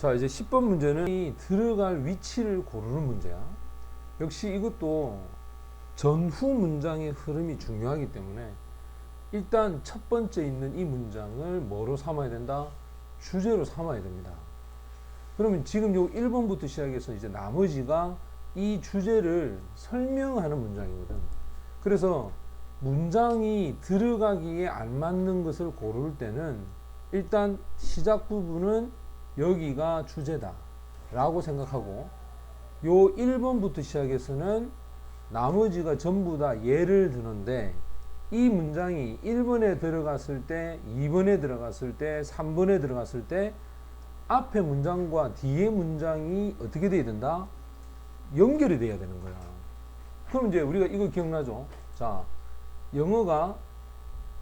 자, 이제 10번 문제는 이 들어갈 위치를 고르는 문제야. 역시 이것도 전후 문장의 흐름이 중요하기 때문에 일단 첫 번째 있는 이 문장을 뭐로 삼아야 된다? 주제로 삼아야 됩니다. 그러면 지금 요 1번부터 시작해서 이제 나머지가 이 주제를 설명하는 문장이거든. 그래서 문장이 들어가기에 안 맞는 것을 고를 때는 일단 시작 부분은 여기가 주제다 라고 생각하고, 요 1번부터 시작해서는 나머지가 전부 다 예를 드는데, 이 문장이 1번에 들어갔을 때, 2번에 들어갔을 때, 3번에 들어갔을 때 앞에 문장과 뒤에 문장이 어떻게 돼야 된다? 연결이 돼야 되는 거야. 그럼 이제 우리가 이거 기억나죠? 자, 영어가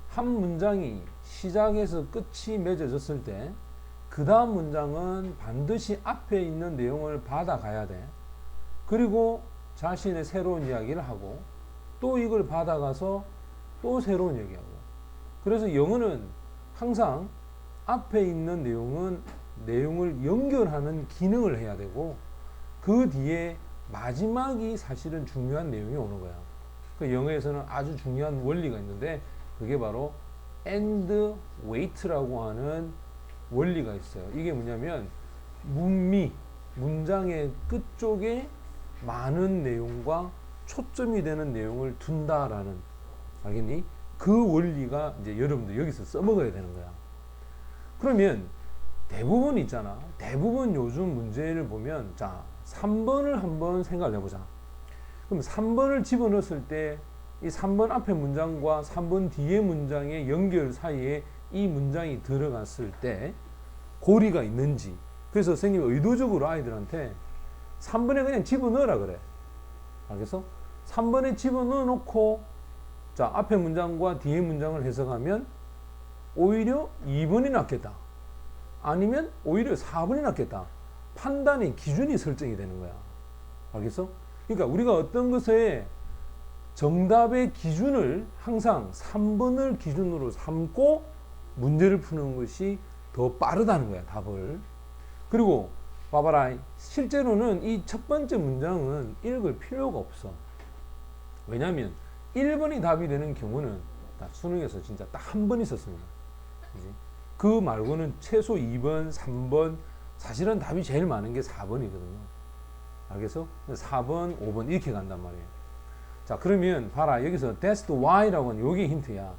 한 문장이 시작에서 끝이 맺어졌을 때 그 다음 문장은 반드시 앞에 있는 내용을 받아가야 돼. 그리고 자신의 새로운 이야기를 하고, 또 이걸 받아가서 또 새로운 얘기하고. 그래서 영어는 항상 앞에 있는 내용을 연결하는 기능을 해야 되고, 그 뒤에 마지막이 사실은 중요한 내용이 오는 거야. 그 영어에서는 아주 중요한 원리가 있는데, 그게 바로 end wait라고 하는 원리가 있어요. 이게 뭐냐면 문장의 끝쪽에 많은 내용과 초점이 되는 내용을 둔다라는, 알겠니? 그 원리가 이제 여러분들 여기서 써먹어야 되는 거야. 그러면 대부분 있잖아. 대부분 요즘 문제를 보면, 자, 3번을 한번 생각을 해보자. 그럼 3번을 집어넣었을 때 이 3번 앞에 문장과 3번 뒤에 문장의 연결 사이에 이 문장이 들어갔을 때 고리가 있는지. 그래서 선생님이 의도적으로 아이들한테 3번에 그냥 집어넣으라 그래. 알겠어? 3번에 집어넣어 놓고, 자, 앞에 문장과 뒤에 문장을 해석하면 오히려 2번이 낫겠다, 아니면 오히려 4번이 낫겠다, 판단의 기준이 설정이 되는 거야. 알겠어? 그러니까 우리가 어떤 것에 정답의 기준을 항상 3번을 기준으로 삼고 문제를 푸는 것이 더 빠르다는 거야, 답을. 그리고 봐봐라, 실제로는 이 첫 번째 문장은 읽을 필요가 없어. 왜냐하면 1번이 답이 되는 경우는 수능에서 진짜 딱 한 번 있었습니다. 그 말고는 최소 2번, 3번, 사실은 답이 제일 많은 게 4번이거든요. 알겠어? 4번, 5번 이렇게 간단 말이에요. 자, 그러면 봐라, 여기서 that's the why라고 하는 요게 힌트야.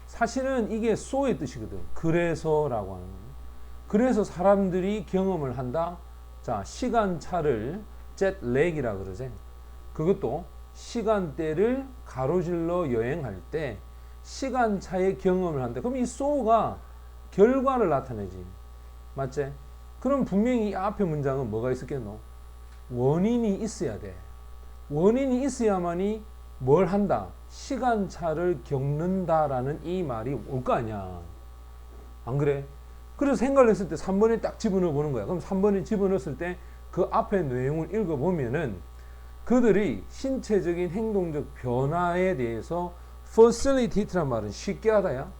사실은 이게 so의 뜻이거든. 그래서라고 하는 거예요. 그래서 사람들이 경험을 한다. 자, 시간차를 jet lag이라 그러지. 그것도 시간대를 가로질러 여행할 때 시간차의 경험을 한다. 그럼 이 so가 결과를 나타내지. 맞지? 그럼 분명히 이 앞에 문장은 뭐가 있었겠노? 원인이 있어야 돼. 원인이 있어야만이 뭘 한다? 시간차를 겪는다라는 이 말이 올 거 아니야. 안 그래? 그래서 생각을 했을 때 3번에 딱 집어넣어 보는 거야. 그럼 3번에 집어넣었을 때 그 앞에 내용을 읽어보면은 그들이 신체적인 행동적 변화에 대해서 facilitate란 말은 쉽게 하다야.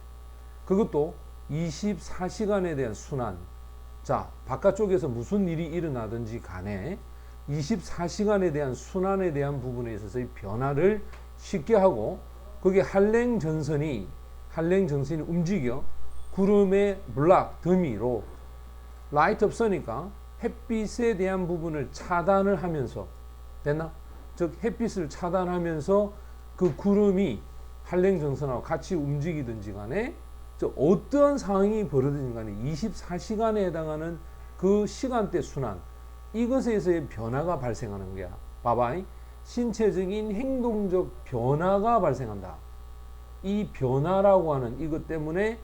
그것도 24시간에 대한 순환. 자, 바깥쪽에서 무슨 일이 일어나든지 간에 24시간에 대한 순환에 대한 부분에 있어서의 변화를 쉽게 하고, 그게 한랭전선이 움직여 구름의 블락, 더미로 라이트 업 서니까 햇빛에 대한 부분을 차단을 하면서, 됐나? 즉 햇빛을 차단하면서 그 구름이 한랭전선하고 같이 움직이든지 간에 어떠한 상황이 벌어지든 간에 24시간에 해당하는 그 시간대 순환, 이것에서의 변화가 발생하는 거야. 봐봐, 신체적인 행동적 변화가 발생한다. 이 변화라고 하는 이것 때문에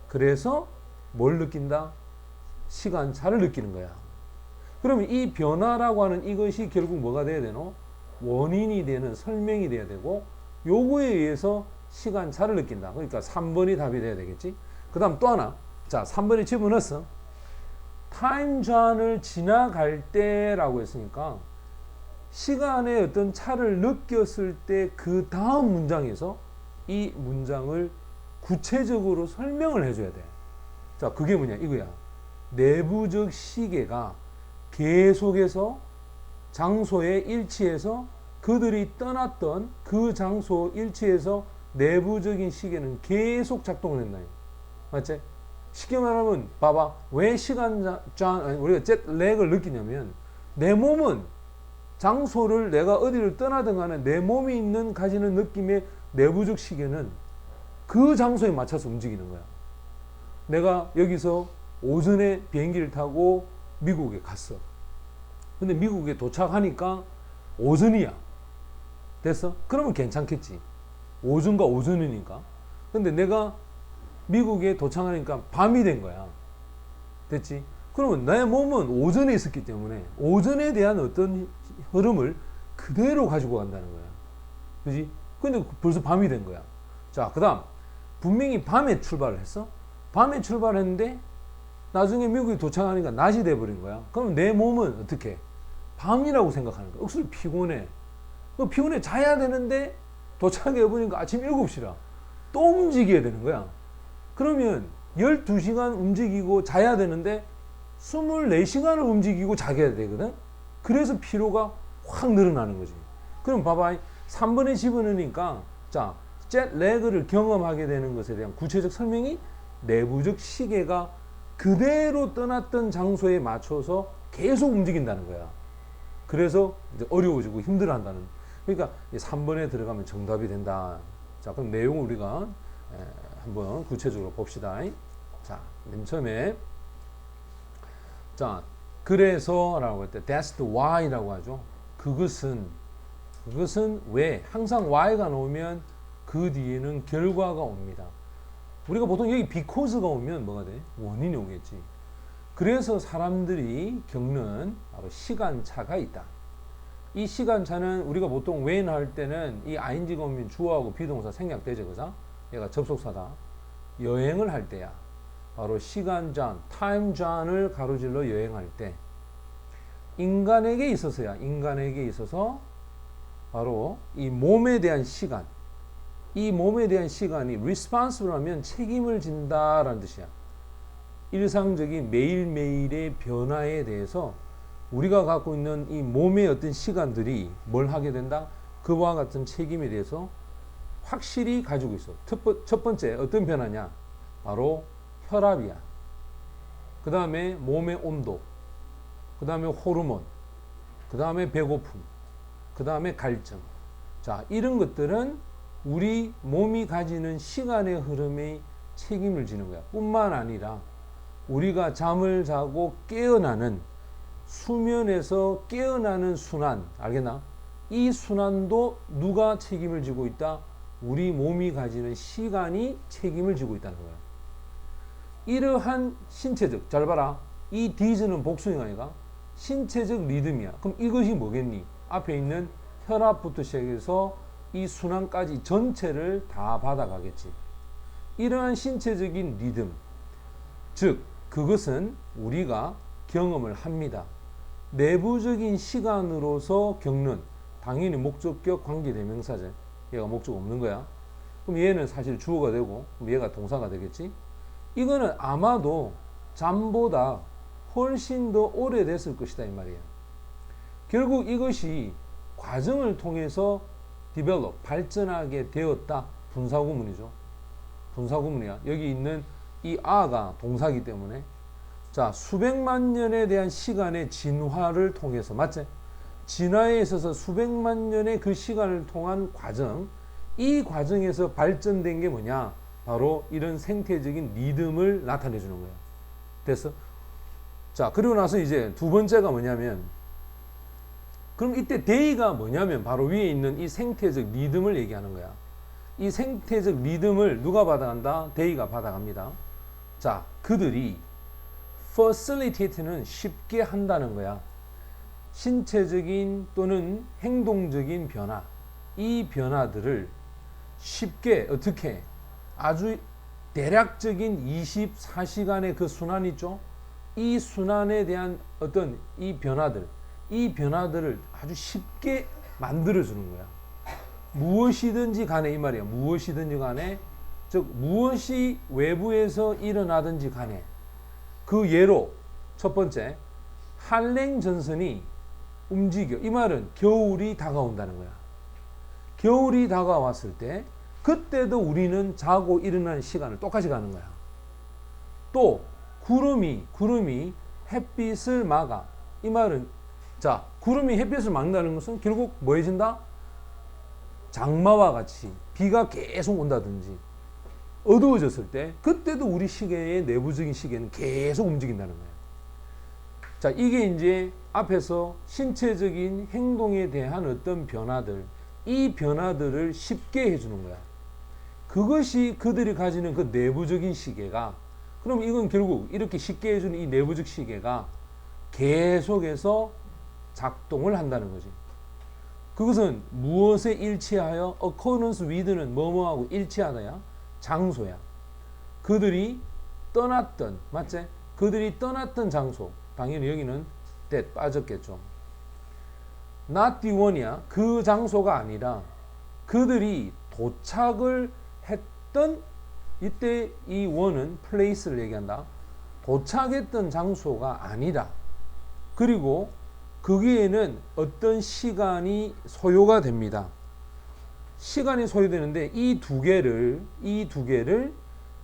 그래서 뭘 느낀다? 시간차를 느끼는 거야. 그러면 이 변화라고 하는 이것이 결국 뭐가 돼야 되노? 원인이 되는, 설명이 돼야 되고, 요거에 의해서 시간차를 느낀다. 그러니까 3번이 답이 돼야 되겠지. 그 다음 또 하나. 자, 3번에 집어넣었어. 타임잔을 지나갈 때라고 했으니까 시간의 어떤 차를 느꼈을 때 그 다음 문장에서 이 문장을 구체적으로 설명을 해줘야 돼. 자, 그게 뭐냐 이거야. 내부적 시계가 계속해서 장소에 일치해서 그들이 떠났던 그 장소 일치해서 내부적인 시계는 계속 작동을 했나요? 맞지? 쉽게 말하면 봐봐. 왜 우리가 젯렉을 느끼냐면 내 몸은 장소를 내가 어디를 떠나든 간에 내 몸이 있는 가지는 느낌의 내부적 시계는 그 장소에 맞춰서 움직이는 거야. 내가 여기서 오전에 비행기를 타고 미국에 갔어. 근데 미국에 도착하니까 오전이야. 됐어? 그러면 괜찮겠지. 오전과 오전이니까. 근데 내가 미국에 도착하니까 밤이 된 거야. 됐지? 그러면 내 몸은 오전에 있었기 때문에 오전에 대한 어떤 흐름을 그대로 가지고 간다는 거야. 그지? 근데 벌써 밤이 된 거야. 자, 그 다음. 분명히 밤에 출발을 했어. 밤에 출발했는데 나중에 미국에 도착하니까 낮이 돼버린 거야. 그럼 내 몸은 어떻게 해? 밤이라고 생각하는 거야. 억수로 피곤해. 피곤해 자야 되는데 도착해보니까 아침 7시라. 또 움직여야 되는 거야. 그러면 12시간 움직이고 자야 되는데 24시간을 움직이고 자게 되거든. 그래서 피로가 확 늘어나는 거지. 그럼 봐봐. 3번에 집어넣으니까 자, 젯래그를 경험하게 되는 것에 대한 구체적 설명이 내부적 시계가 그대로 떠났던 장소에 맞춰서 계속 움직인다는 거야. 그래서 이제 어려워지고 힘들어한다는. 그러니까 3번에 들어가면 정답이 된다. 자, 그럼 내용을 우리가 한번 구체적으로 봅시다. 자, 맨 처음에 자, 그래서 라고 할 때 that's the why라고 하죠. 그것은 왜 항상 why가 나오면 그 뒤에는 결과가 옵니다. 우리가 보통 여기 because가 오면 뭐가 돼? 원인이 오겠지. 그래서 사람들이 겪는 바로 시간차가 있다. 이 시간차는 우리가 보통 when 할 때는 이 ing가 오면 주어하고 비동사 생략되죠. 그죠? 얘가 접속사다. 여행을 할 때야. 바로 시간전, 타임전을 가로질러 여행할 때 인간에게 있어서 바로 이 몸에 대한 시간, 이 몸에 대한 시간이 responsible 하면 책임을 진다라는 뜻이야. 일상적인 매일매일의 변화에 대해서 우리가 갖고 있는 이 몸의 어떤 시간들이 뭘 하게 된다? 그와 같은 책임에 대해서 확실히 가지고 있어. 첫 번째 어떤 변화냐? 바로 혈압이야. 그 다음에 몸의 온도, 그 다음에 호르몬, 그 다음에 배고픔, 그 다음에 갈증. 자, 이런 것들은 우리 몸이 가지는 시간의 흐름에 책임을 지는 거야. 뿐만 아니라 우리가 잠을 자고 깨어나는 수면에서 깨어나는 순환, 알겠나? 이 순환도 누가 책임을 지고 있다? 우리 몸이 가지는 시간이 책임을 지고 있다는 거야. 이러한 신체적, 잘 봐라. 이 디즈는 복수형 아이가? 신체적 리듬이야. 그럼 이것이 뭐겠니? 앞에 있는 혈압부터 시작해서 이 순환까지 전체를 다 받아가겠지. 이러한 신체적인 리듬, 즉 그것은 우리가 경험을 합니다. 내부적인 시간으로서 겪는, 당연히 목적격 관계대명사제. 얘가 목적 없는 거야. 그럼 얘는 사실 주어가 되고 그럼 얘가 동사가 되겠지. 이거는 아마도 잠보다 훨씬 더 오래됐을 것이다 이 말이야. 결국 이것이 과정을 통해서 develop, 발전하게 되었다. 분사구문이죠. 분사구문이야. 여기 있는 이 아가 동사기 때문에 자, 수백만 년에 대한 시간의 진화를 통해서, 맞지? 진화에 있어서 수백만 년의 그 시간을 통한 과정, 이 과정에서 발전된 게 뭐냐? 바로 이런 생태적인 리듬을 나타내 주는 거야. 됐어? 자, 그리고 나서 이제 두 번째가 뭐냐면, 그럼 이때 데이가 뭐냐면 바로 위에 있는 이 생태적 리듬을 얘기하는 거야. 이 생태적 리듬을 누가 받아간다? 데이가 받아갑니다. 자, 그들이 facilitate는 쉽게 한다는 거야. 신체적인 또는 행동적인 변화, 이 변화들을 쉽게 어떻게 아주 대략적인 24시간의 그 순환 있죠? 이 순환에 대한 어떤 이 변화들을 아주 쉽게 만들어주는 거야. 무엇이든지 간에 이 말이야. 무엇이든지 간에, 즉 무엇이 외부에서 일어나든지 간에 그 예로 첫 번째, 한랭전선이 움직여. 이 말은 겨울이 다가온다는 거야. 겨울이 다가왔을 때 그때도 우리는 자고 일어나는 시간을 똑같이 가는 거야. 또 구름이 햇빛을 막아. 이 말은 자, 구름이 햇빛을 막는다는 것은 결국 뭐 해진다? 장마와 같이 비가 계속 온다든지 어두워졌을 때 그때도 우리 시계의 내부적인 시계는 계속 움직인다는 거예요. 자, 이게 이제 앞에서 신체적인 행동에 대한 어떤 변화들, 이 변화들을 쉽게 해주는 거야. 그것이 그들이 가지는 그 내부적인 시계가, 그럼 이건 결국 이렇게 쉽게 해주는 이 내부적 시계가 계속해서 작동을 한다는 거지. 그것은 무엇에 일치하여? accordance with는 뭐뭐하고 일치하다야? 장소야. 그들이 떠났던, 맞지? 그들이 떠났던 장소. 당연히 여기는 that 빠졌겠죠. not the one이야. 그 장소가 아니라 그들이 도착을 했던, 이때 이 one은 place를 얘기한다. 도착했던 장소가 아니라, 그리고 거기에는 어떤 시간이 소요가 됩니다. 시간이 소요되는데 이 두 개를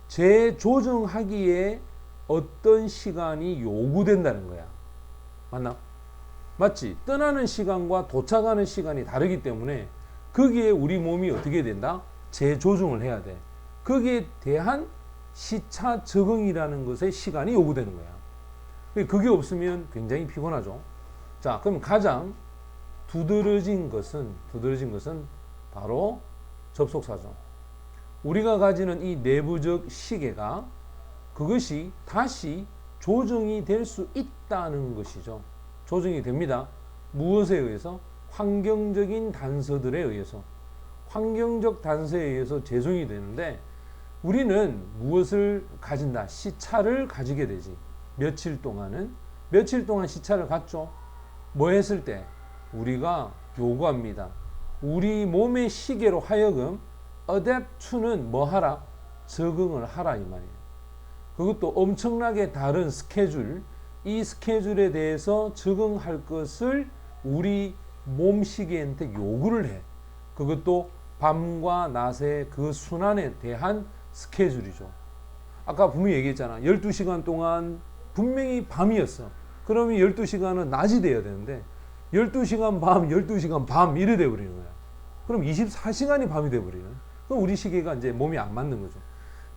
재조정하기에 어떤 시간이 요구된다는 거야. 맞나? 맞지? 떠나는 시간과 도착하는 시간이 다르기 때문에 거기에 우리 몸이 어떻게 된다? 재조정을 해야 돼. 거기에 대한 시차 적응이라는 것에 시간이 요구되는 거야. 그게 없으면 굉장히 피곤하죠. 자, 그럼 가장 두드러진 것은 바로 접속사죠. 우리가 가지는 이 내부적 시계가 그것이 다시 조정이 될 수 있다는 것이죠. 조정이 됩니다. 무엇에 의해서? 환경적인 단서들에 의해서. 환경적 단서에 의해서 재정이 되는데 우리는 무엇을 가진다? 시차를 가지게 되지. 며칠 동안 시차를 갖죠. 뭐 했을 때? 우리가 요구합니다. 우리 몸의 시계로 하여금 adapt to는 뭐 하라? 적응을 하라 이 말이에요. 그것도 엄청나게 다른 스케줄, 이 스케줄에 대해서 적응할 것을 우리 몸 시계한테 요구를 해. 그것도 밤과 낮의 그 순환에 대한 스케줄이죠. 아까 분명히 얘기했잖아. 12시간 동안 분명히 밤이었어. 그러면 12시간은 낮이 돼야 되는데 12시간 밤, 12시간 밤 이래 돼버리는 거야. 그럼 24시간이 밤이 돼버리는. 그럼 우리 시계가 이제 몸이 안 맞는 거죠.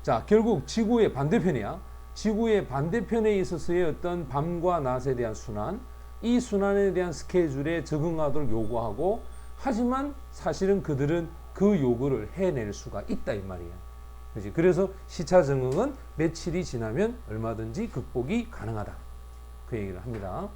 자, 결국 지구의 반대편이야. 지구의 반대편에 있어서의 어떤 밤과 낮에 대한 순환, 이 순환에 대한 스케줄에 적응하도록 요구하고, 하지만 사실은 그들은 그 요구를 해낼 수가 있다 이 말이야. 그렇지? 그래서 시차 적응은 며칠이 지나면 얼마든지 극복이 가능하다. 그 얘기를 합니다.